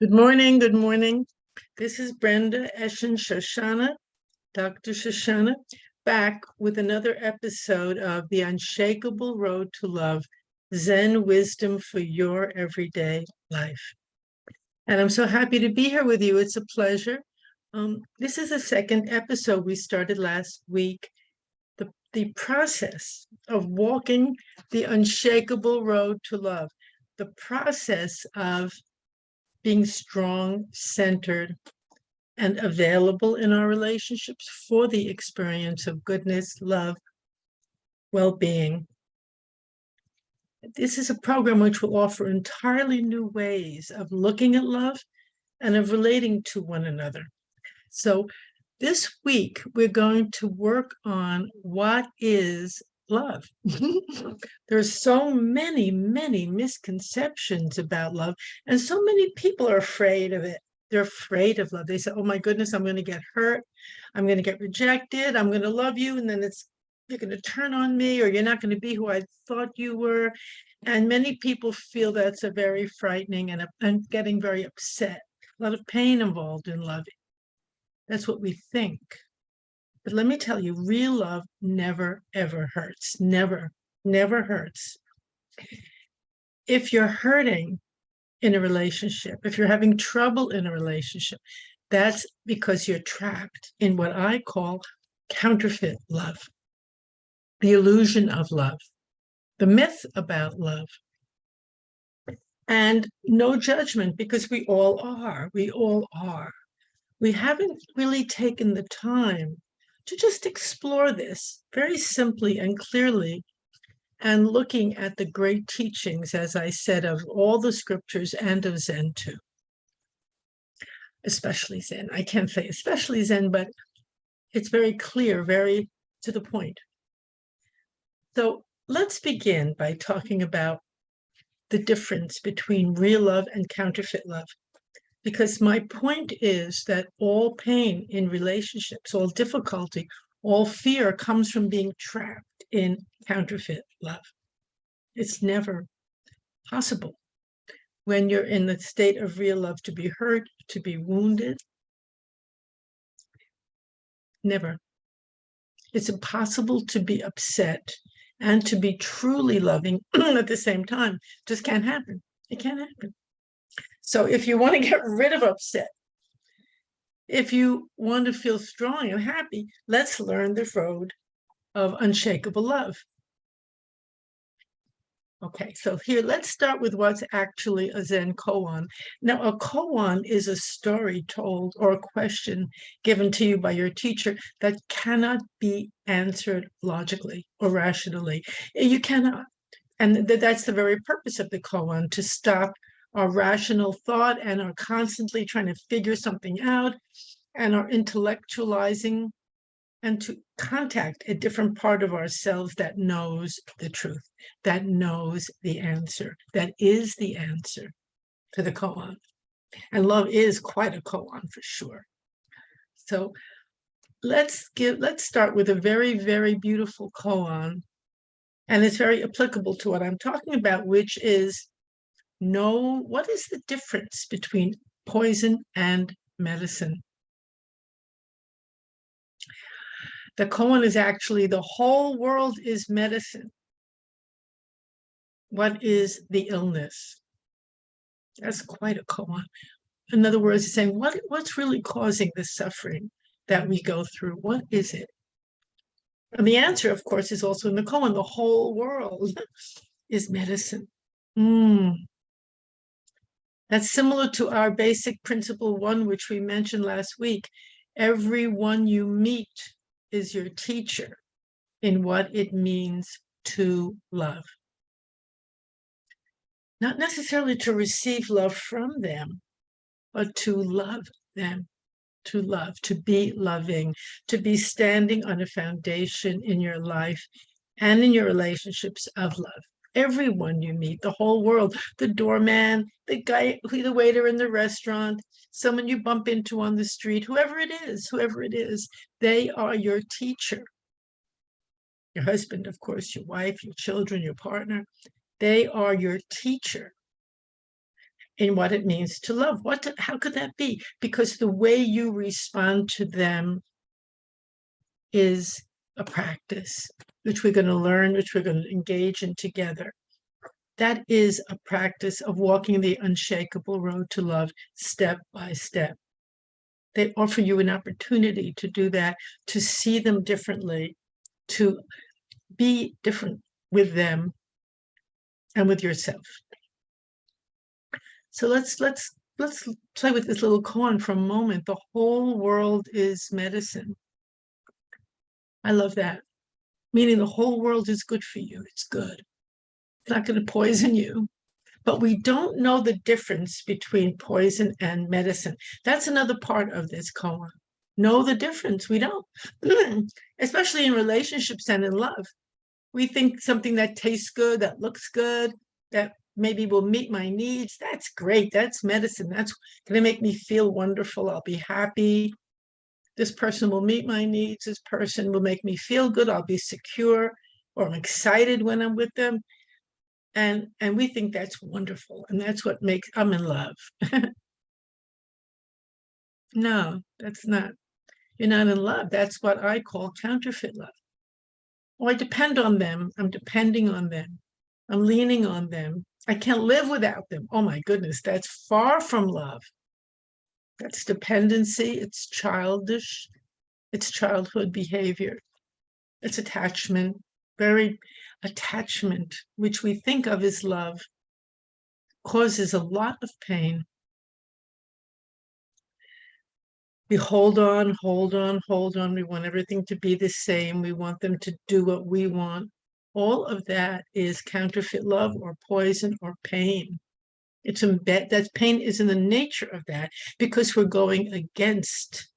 Good morning. Good morning. This is Brenda Shoshanna, Dr. Shoshanna, back with another episode of the Unshakable Road to Love, Zen Wisdom for Your Everyday Life. And I'm so happy to be here with you. It's a pleasure. This is the second episode we started last week. The process of walking the unshakable road to love, the process of being strong, centered, and available in our relationships for the experience of goodness, love, well-being. This is a program which will offer entirely new ways of looking at love and of relating to one another. So this week, we're going to work on what is love. There's so many misconceptions about love, and so many people are afraid of it. They're afraid of love. They say, oh my goodness, I'm going to get hurt. I'm going to get rejected. I'm going to love you. And then you're going to turn on me, or you're not going to be who I thought you were. And many people feel that's a very frightening and getting very upset. A lot of pain involved in loving. That's what we think. But let me tell you, real love never, ever hurts. Never hurts. If you're hurting in a relationship, if you're having trouble in a relationship, that's because you're trapped in what I call counterfeit love, the illusion of love, the myth about love. And no judgment, because we all are. We haven't really taken the time to just explore this very simply and clearly, and looking at the great teachings, as I said, of all the scriptures and of Zen too. Especially Zen. I can't say especially Zen, but it's very clear, very to the point. So let's begin by talking about the difference between real love and counterfeit love. Because my point is that all pain in relationships, all difficulty, all fear comes from being trapped in counterfeit love. It's never possible when you're in the state of real love to be hurt, to be wounded. Never. It's impossible to be upset and to be truly loving at the same time. Just can't happen. It can't happen. So if you want to get rid of upset, if you want to feel strong and happy, let's learn the road of unshakable love. Okay, so here, let's start with what's actually a Zen koan. Now, a koan is a story told or a question given to you by your teacher that cannot be answered logically or rationally. You cannot. And that's the very purpose of the koan, to stop our rational thought and are constantly trying to figure something out and are intellectualizing, and to contact a different part of ourselves that knows the truth, that knows the answer, that is the answer to the koan. And love is quite a koan for sure. So let's start with a very, very beautiful koan. And it's very applicable to what I'm talking about, which is what is the difference between poison and medicine? The koan is actually, the whole world is medicine. What is the illness? That's quite a koan. In other words, it's saying what's really causing the suffering that we go through? What is it? And the answer, of course, is also in the koan. The whole world is medicine. That's similar to our basic principle 1, which we mentioned last week. Everyone you meet is your teacher in what it means to love. Not necessarily to receive love from them, but to love them, to love, to be loving, to be standing on a foundation in your life and in your relationships of love. Everyone you meet, the whole world, the doorman, the guy, the waiter in the restaurant, someone you bump into on the street, whoever it is, they are your teacher. Your husband, of course, your wife, your children, your partner, they are your teacher. in what it means to love. How could that be? Because the way you respond to them is a practice, which we're going to learn, which we're going to engage in together. That is a practice of walking the unshakable road to love step by step. They offer you an opportunity to do that, to see them differently, to be different with them and with yourself. So let's play with this little koan for a moment. The whole world is medicine. I love that. Meaning the whole world is good for you. It's good. It's not going to poison you. But we don't know the difference between poison and medicine. That's another part of this koan. Know the difference. We don't. Especially in relationships and in love. We think something that tastes good, that looks good, that maybe will meet my needs. That's great. That's medicine. That's going to make me feel wonderful. I'll be happy. This person will meet my needs. This person will make me feel good. I'll be secure, or I'm excited when I'm with them. And we think that's wonderful. And that's what makes, I'm in love. No, that's not. You're not in love. That's what I call counterfeit love. Oh, I depend on them. I'm depending on them. I'm leaning on them. I can't live without them. Oh my goodness, that's far from love. That's dependency. It's childish. It's childhood behavior. It's attachment, very attachment, which we think of as love, causes a lot of pain. We hold on, hold on, hold on. We want everything to be the same. We want them to do what we want. All of that is counterfeit love or poison or pain. It's that pain is in the nature of that because we're going against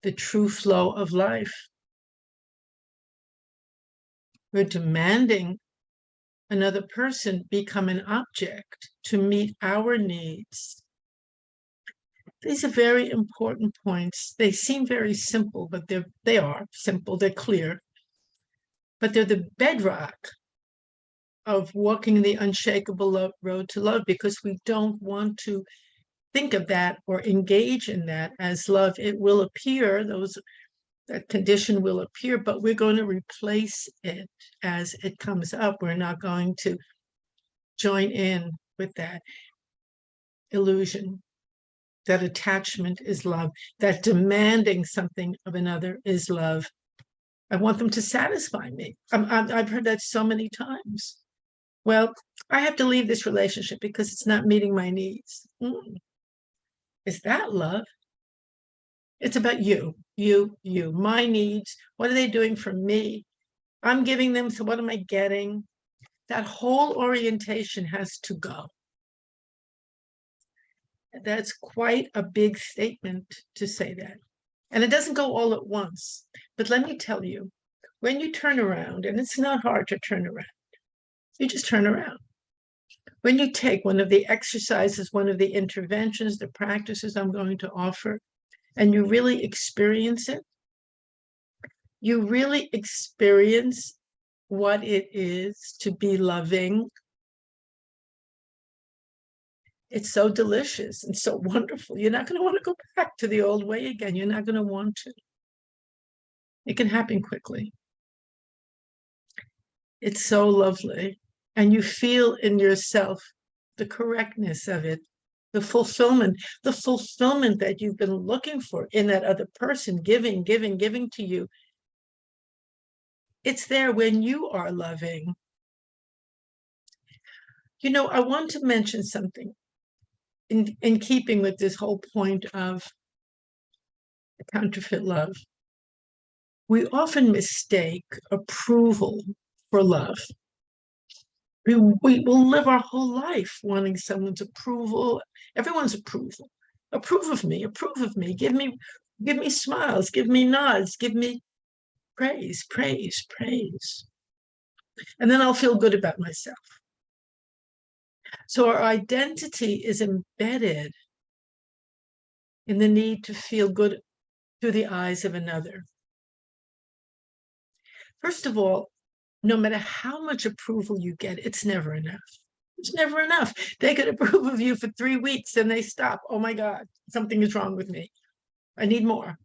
the true flow of life. We're demanding another person become an object to meet our needs. These are very important points. They seem very simple, but they are simple, they're clear. But they're the bedrock of walking the unshakable road to love, because we don't want to think of that or engage in that as love. It will appear, that condition will appear, but we're going to replace it as it comes up. We're not going to join in with that illusion that attachment is love, that demanding something of another is love. I want them to satisfy me. I've heard that so many times. Well, I have to leave this relationship because it's not meeting my needs. Is that love? It's about you, my needs. What are they doing for me? I'm giving them, so what am I getting? That whole orientation has to go. That's quite a big statement to say that. And it doesn't go all at once. But let me tell you, when you turn around, and it's not hard to turn around, you just turn around. When you take one of the exercises, one of the interventions, the practices I'm going to offer, and you really experience it, you really experience what it is to be loving. It's so delicious and so wonderful. You're not going to want to go back to the old way again. You're not going to want to. It can happen quickly. It's so lovely. And you feel in yourself the correctness of it, the fulfillment that you've been looking for in that other person, giving to you. It's there when you are loving. You know, I want to mention something in keeping with this whole point of counterfeit love. We often mistake approval for love. We will live our whole life wanting someone's approval, everyone's approval. Approve of me, give me smiles, give me nods, give me praise. And then I'll feel good about myself. So our identity is embedded in the need to feel good through the eyes of another. First of all, no matter how much approval you get, it's never enough. It's never enough. They could approve of you for 3 weeks and they stop. Oh my God, something is wrong with me. I need more.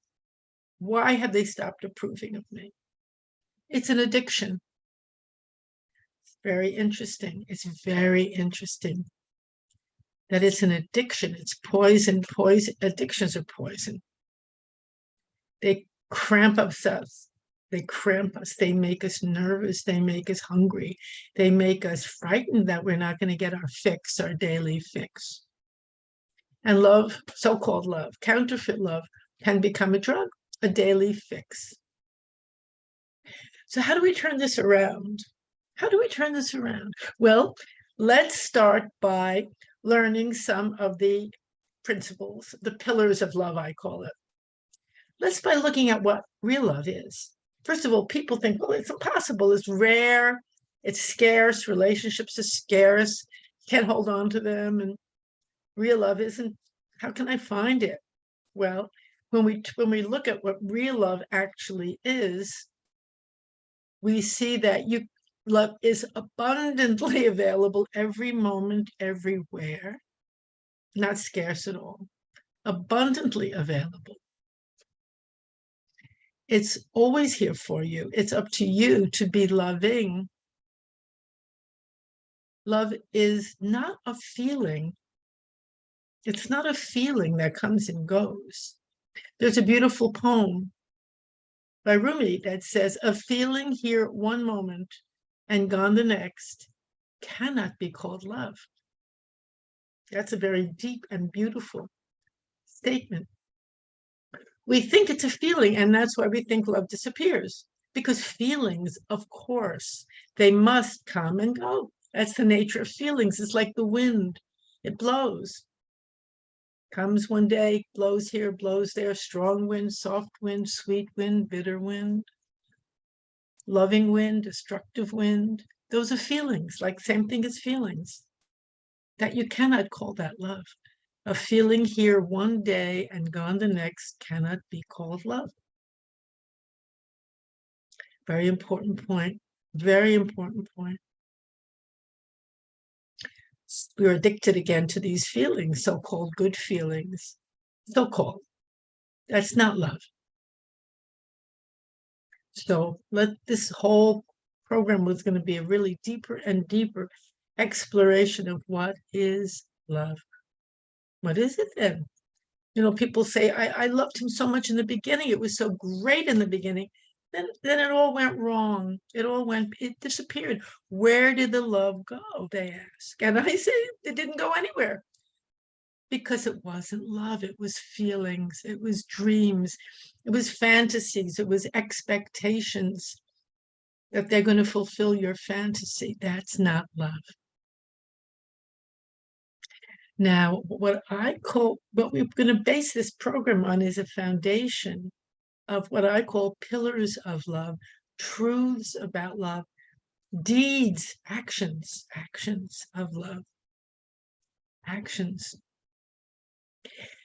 Why have they stopped approving of me? It's an addiction. It's very interesting. It's very interesting that it's an addiction. It's poison. Poison. Addictions are poison. They cramp us. They cramp us. They make us nervous. They make us hungry. They make us frightened that we're not going to get our fix, our daily fix. And love, so-called love, counterfeit love, can become a drug, a daily fix. So how do we turn this around? How do we turn this around? Well, let's start by learning some of the principles, the pillars of love, I call it. Let's by looking at what real love is. First of all, people think, well, it's impossible, it's rare, it's scarce, relationships are scarce, you can't hold on to them, and real love isn't. How can I find it? Well, when we look at what real love actually is, we see that love is abundantly available every moment, everywhere, not scarce at all, abundantly available. It's always here for you. It's up to you to be loving. Love is not a feeling. It's not a feeling that comes and goes. There's a beautiful poem by Rumi that says, a feeling here one moment and gone the next cannot be called love. That's a very deep and beautiful statement. We think it's a feeling, and that's why we think love disappears. Because feelings, of course, they must come and go. That's the nature of feelings. It's like the wind. It blows. Comes one day, blows here, blows there, strong wind, soft wind, sweet wind, bitter wind, loving wind, destructive wind. Those are feelings, like same thing as feelings. That you cannot call that love. A feeling here one day and gone the next cannot be called love. Very important point. Very important point. We're addicted again to these feelings, so-called good feelings. So-called. That's not love. So this whole program was going to be a really deeper and deeper exploration of what is love. What is it then? You know, people say, I loved him so much in the beginning. It was so great in the beginning. Then it all went wrong. It disappeared. Where did the love go, they ask. And I say, it didn't go anywhere. Because it wasn't love. It was feelings. It was dreams. It was fantasies. It was expectations that they're going to fulfill your fantasy. That's not love. Now, what we're going to base this program on is a foundation of what I call pillars of love, truths about love, deeds, actions of love, actions.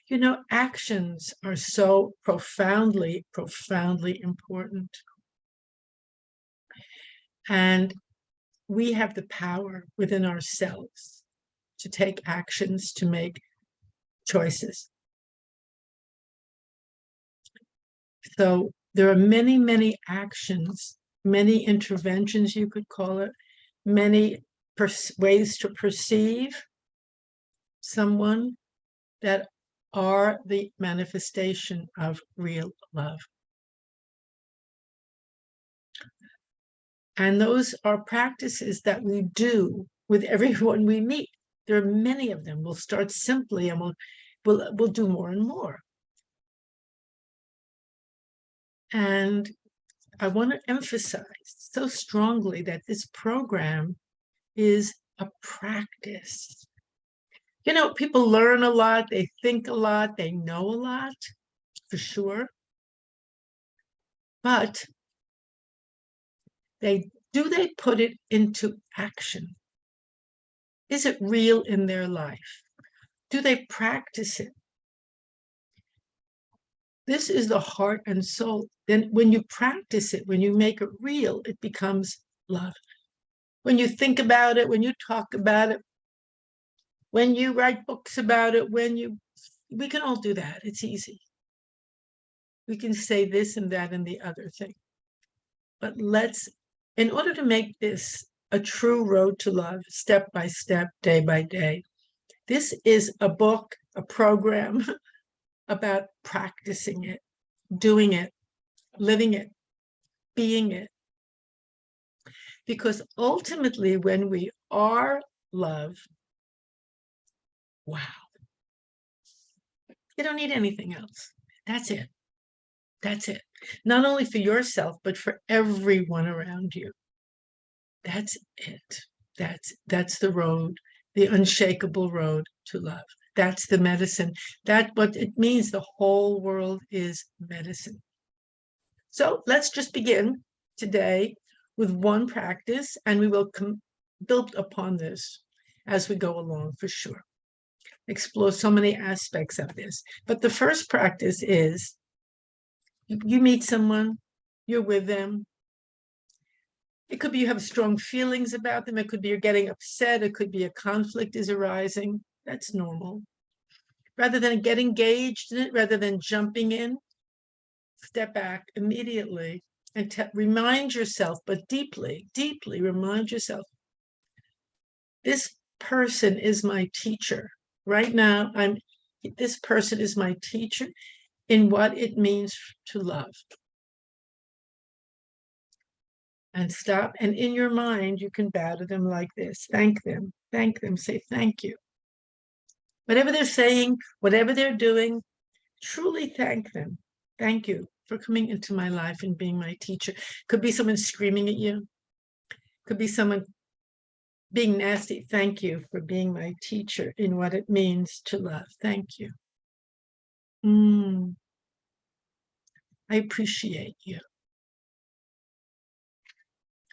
You know, actions are so profoundly, profoundly important. And we have the power within ourselves to take actions, to make choices. So there are many, many actions, many interventions, you could call it, many ways to perceive someone that are the manifestation of real love. And those are practices that we do with everyone we meet. There are many of them. We'll start simply and we'll do more and more. And I want to emphasize so strongly that this program is a practice. You know, people learn a lot, they think a lot, they know a lot, for sure. But they put it into action? Is it real in their life? Do they practice it? This is the heart and soul. Then when you practice it, when you make it real, it becomes love. When you think about it, when you talk about it, when you write books about it, we can all do that. It's easy. We can say this and that and the other thing. But in order to make this a true road to love, step by step, day by day, this is a book, a program about practicing it, doing it, living it, being it. Because ultimately, when we are love, wow, you don't need anything else. That's it. That's it. Not only for yourself, but for everyone around you. That's it. That's the road, the unshakable road to love. That's the medicine. That's what it means. The whole world is medicine. So let's just begin today with one practice, and we will build upon this as we go along for sure. Explore so many aspects of this. But the first practice is you meet someone, you're with them. It could be you have strong feelings about them. It could be you're getting upset. It could be a conflict is arising. That's normal. Rather than get engaged in it, rather than jumping in, step back immediately and remind yourself, but deeply, deeply remind yourself, this person is my teacher. Right now, this person is my teacher in what it means to love. And stop. And in your mind, you can bow to them like this. Thank them. Thank them. Say thank you. Whatever they're saying, whatever they're doing, truly thank them. Thank you for coming into my life and being my teacher. Could be someone screaming at you. Could be someone being nasty. Thank you for being my teacher in what it means to love. Thank you. I appreciate you.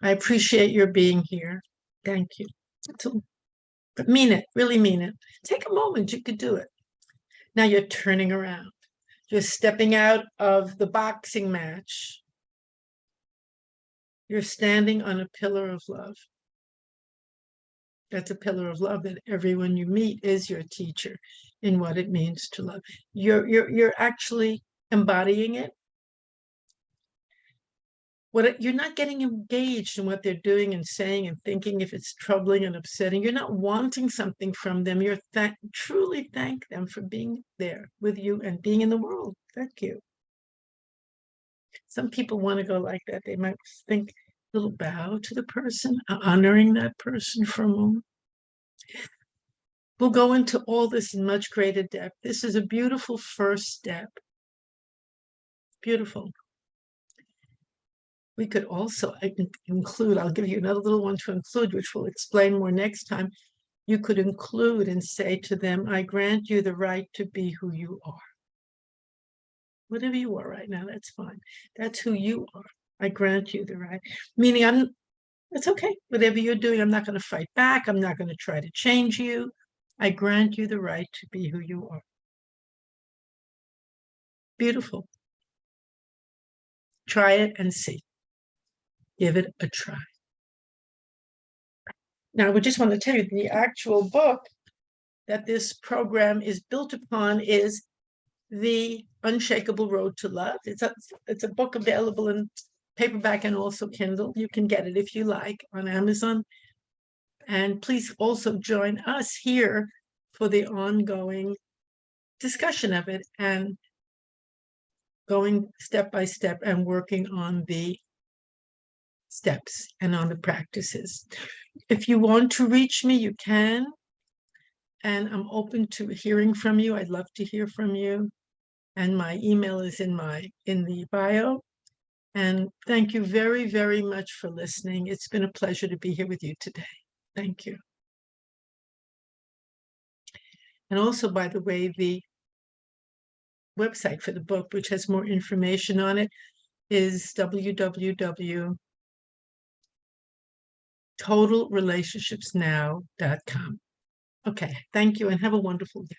I appreciate your being here. Thank you. But mean it, really mean it. Take a moment, you could do it. Now you're turning around. You're stepping out of the boxing match. You're standing on a pillar of love. That's a pillar of love that everyone you meet is your teacher in what it means to love. You're actually embodying it. You're not getting engaged in what they're doing and saying and thinking if it's troubling and upsetting. You're not wanting something from them. You're truly thank them for being there with you and being in the world. Thank you. Some people want to go like that. They might think a little bow to the person, honoring that person for a moment. We'll go into all this in much greater depth. This is a beautiful first step. Beautiful. We could also include, I'll give you another little one to include, which we'll explain more next time. You could include and say to them, I grant you the right to be who you are. Whatever you are right now, that's fine. That's who you are. I grant you the right. Meaning, it's okay. Whatever you're doing, I'm not going to fight back. I'm not going to try to change you. I grant you the right to be who you are. Beautiful. Try it and see. Give it a try. Now, we just want to tell you the actual book that this program is built upon is The Unshakable Road to Love. It's a book available in paperback and also Kindle. You can get it if you like on Amazon. And please also join us here for the ongoing discussion of it and going step by step and working on the steps and on the practices. If you want to reach me, you can. And I'm open to hearing from you. I'd love to hear from you. And my email is in the bio. And thank you very, very much for listening. It's been a pleasure to be here with you today. Thank you. And also, by the way, the website for the book, which has more information on it, is www.totalrelationshipsnow.com. Okay, thank you and have a wonderful day.